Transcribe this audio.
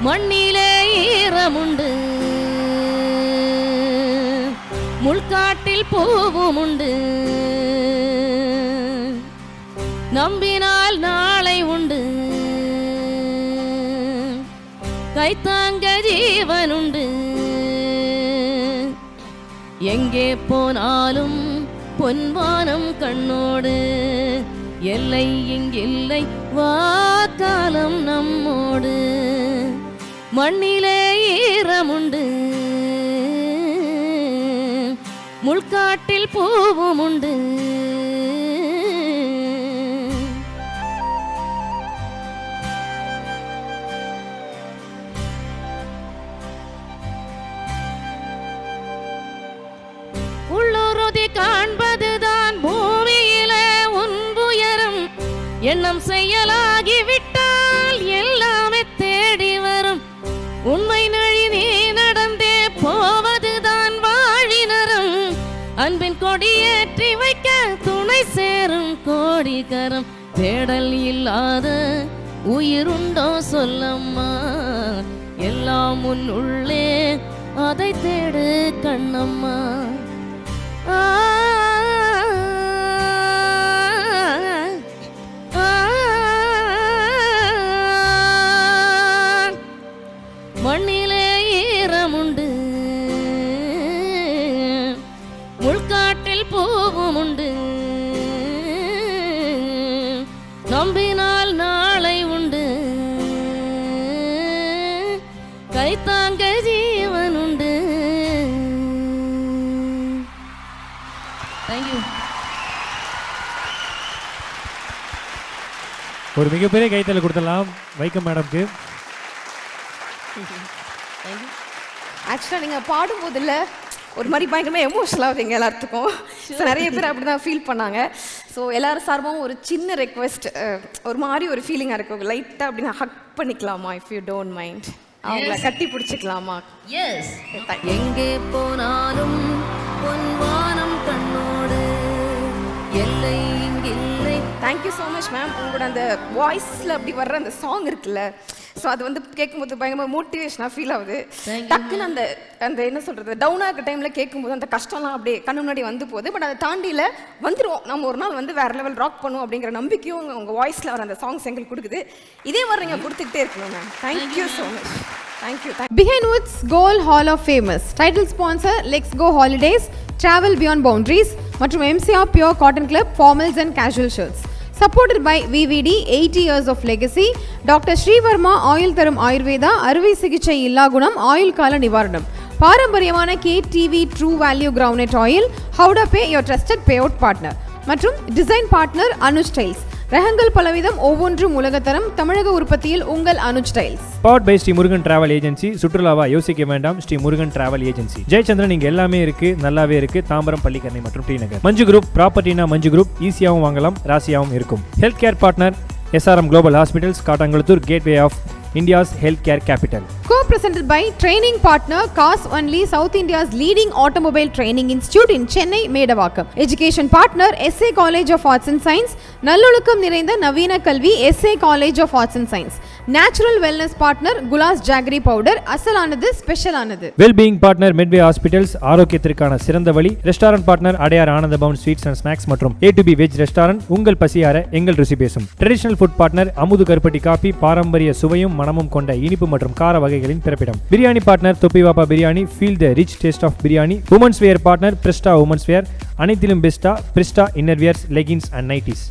மண்ணிலே ஈரமுண்டு, முள்காட்டில் பூவும் உண்டு. நம்பினால் நாளை உண்டு, கைத்தாங்க ஜீவனுண்டு. எங்கே போனாலும் பொன்வானம் கண்ணோடு, எல்லை இங்கில்லை வாக்காலம் நம்மோடு. மண்ணிலே ஈரமுண்டு, முள்காட்டில் பூவும் உண்டு. உள்ளுறுதி காண்பதுதான் பூமியிலே உன்புயரும். எண்ணம் செயலாகிவிட்டால் எல்லாமே தேடி வரும். உண்மை நழி நீ நடந்தே போவதுதான் வாழினரும். அன்பின் கொடியேற்றி வைக்க துணை சேரும் கோடிகரம். தேடல் இல்லாத உயிருண்டோ சொல்லம்மா, எல்லாம் உன் உள்ளே அதை தேடு கண்ணம்மா. மண்ணிலே ஈரமுண்டு, முள்காட்டில் பூவும் உண்டு. நம்பினால் நாளை உண்டு, கைத்தாங்க ஜீவன் உண்டு. தேங்க்யூ. ஒரு மிகப்பெரிய கைத்தலை கொடுத்துடலாம் வைக்கம் மேடம்க்கு. ஆக்சுவலாக நீங்கள் பாடும்போது இல்லை ஒரு மாதிரி பயங்கரமாக எமோஷனல் ஆகுதுங்க எல்லாத்துக்கும். ஸோ நிறைய பேர் அப்படி தான் ஃபீல் பண்ணாங்க. ஸோ எல்லாரும் சார்பாகவும் ஒரு சின்ன ரெக்வெஸ்ட், ஒரு மாதிரி ஒரு ஃபீலிங்காக இருக்கும். லைட்டாக அப்படின்னா ஹக் பண்ணிக்கலாமா, இஃப் யூ டோன்ட் மைண்ட்? அவங்கள கட்டி பிடிச்சிக்கலாமா? எஸ். எங்கே போனாலும் பொன்வானம் கண்ணோடு, எல்லை இங்கில்லை. Thank you so much ma'am. உங்களோட அந்த வாய்ஸில் அப்படி வர்ற அந்த சாங் இருக்குல்ல, ஸோ அது வந்து கேட்கும்போது பயங்கரமாக மோட்டிவேஷனாக ஃபீல் ஆகுது. டக்குன்னு அந்த அந்த என்ன சொல்கிறது, டவுனாக இருக்க டைமில் கேட்கும்போது அந்த கஷ்டம்லாம் அப்படியே கண்ணு முன்னாடி வந்து போகுது. பட் அதை தாண்டியில் வந்துடும், நம்ம ஒரு நாள் வந்து வேறு லெவல் ராக் பண்ணுவோம் அப்படிங்கிற நம்பிக்கையும் உங்கள் வாய்ஸில் வர அந்த சாங்ஸ் எங்களுக்கு கொடுக்குது. இதே மாதிரி நீங்கள் கொடுத்துக்கிட்டே இருக்கணும் ma'am. Thank you so much. Thank you. Behind Woods Gold Hall of Famous Title Sponsor Let's Go Holidays, Travel Beyond Boundaries மற்றும் MCR Pure Cotton Club Formals and Casual Shirts. Supported by VVD 80 years of legacy. Dr. Srivarma Oil Tharum Ayurveda அறுவை சிகிச்சை இல்லா குணம் ஆயுள் கால நிவாரணம். பாரம்பரியமான KTV True Value Groundnut Oil. How to pay your trusted payout partner. மற்றும் design partner Anuj styles. ரகங்கள் பலவிதம், ஒவ்வொன்றும் உலகத்தரம். தமிழக உற்பத்தியில் உங்கள் Anuj styles. Powered by Shri Murugan travel agency. சுற்றுலாவா யோசிக்க வேண்டாம், ஸ்ரீ முருகன் டிராவல் ஏஜென்சி. ஜெயச்சந்திரன் இங்க எல்லாமே இருக்கு, நல்லாவே இருக்கு. தாம்பரம், பள்ளிக்கரணை மற்றும் டி நகர். மஞ்சு குரூப் ப்ராப்பர்ட்டினா மஞ்சு குரூப், ஈஸியாகவும் வாங்கலாம், ராசியாகவும் இருக்கும். Health care partner SRM Global Hospitals, Kattankulathur, gateway of India's healthcare capital. Co-presented by training partner Cars Only, South India's leading automobile training institute in Chennai, Medavakkam. Education partner SA College of Arts and Science, நல்லொழுக்கம் நிறைந்த நவீன கல்வி SA College of Arts and Science. Natural wellness partner Gulas Jaggery powder, அசலானது ஸ்பெஷலானது. Well-being partner Medway Hospitals, ஆரோக்கியத்திற்கான சிறந்த வழி. Restaurant partner Adyar Ananda Pawan sweets and snacks மற்றும் A to B veg restaurant. உங்கள் பசியார எங்கள் ருசி பேசும். ட்ரெடிஷனல் ஃபுட் பார்ட்னர் அமுது கருப்பட்டி காபி, பாரம்பரிய சுவையும் மனமும் கொண்ட இனிப்பு மற்றும் கார வகைகளின் பிறப்பிடம். Biryani partner Thoppivappa biryani, feel the rich taste of biryani. Women's wear partner Brista women's wear, அனைத்திலும் பெஸ்டா Brista innerwears, leggings and nighties.